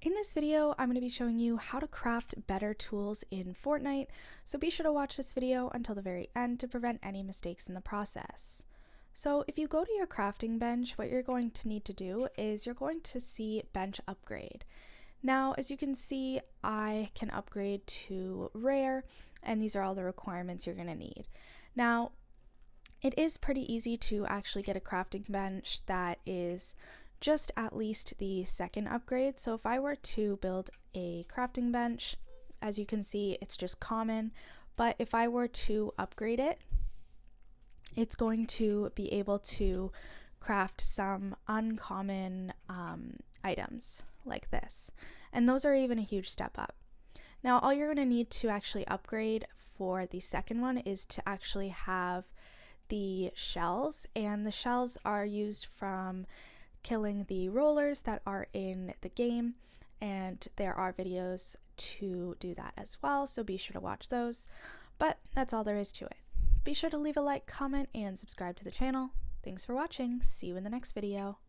In this video, I'm going to be showing you how to craft better tools in Fortnite, so be sure to watch this video until the very end to prevent any mistakes in the process. So if you go to your crafting bench, what you're going to need to do is you're going to see bench upgrade. Now, as you can see, I can upgrade to rare, and these are all the requirements you're going to need. Now, it is pretty easy to actually get a crafting bench that is just at least the second upgrade. So if I were to build a crafting bench, as you can see, it's just common, but if I were to upgrade it, it's going to be able to craft some uncommon items like this. And those are even a huge step up. Now, all you're going to need to actually upgrade for the second one is to actually have the shells, and the shells are used from killing the rollers that are in the game, and there are videos to do that as well, so be sure to watch those. But that's all there is to it. Be sure to leave a like, comment, and subscribe to the channel. Thanks for watching. See you in the next video.